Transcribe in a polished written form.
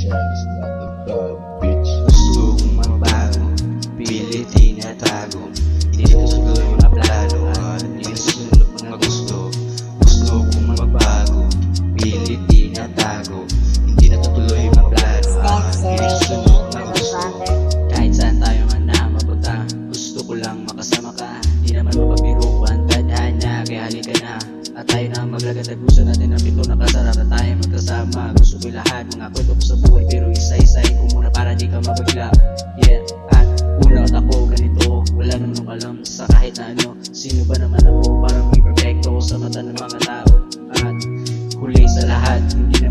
Charles not the bad bitch. Gusto kong magbago, pilit tinatago. Hindi natutuloy mga plano at hindi nasunod mga gusto. Gusto kong magbago, pilit tinatago. Hindi natutuloy mga plano at hindi nasunod mga gusto. Kahit saan tayo man na mapunta, gusto ko lang makasama ka. Di naman mapabiruan, tadhana, kaya halika na. At tayo na maglagatagusan natin ang pito na kasarap na tayo magkasama. Gusto ko lahat, mga kwento ko sa buhay, pero isa-isahin ko muna para di ka mabagla. Yeah, at una at ako ganito, wala naman alam sa kahit na ano. Sino ba naman ako para maging perfecto sa mata ng mga tao? At huli sa lahat, hindi na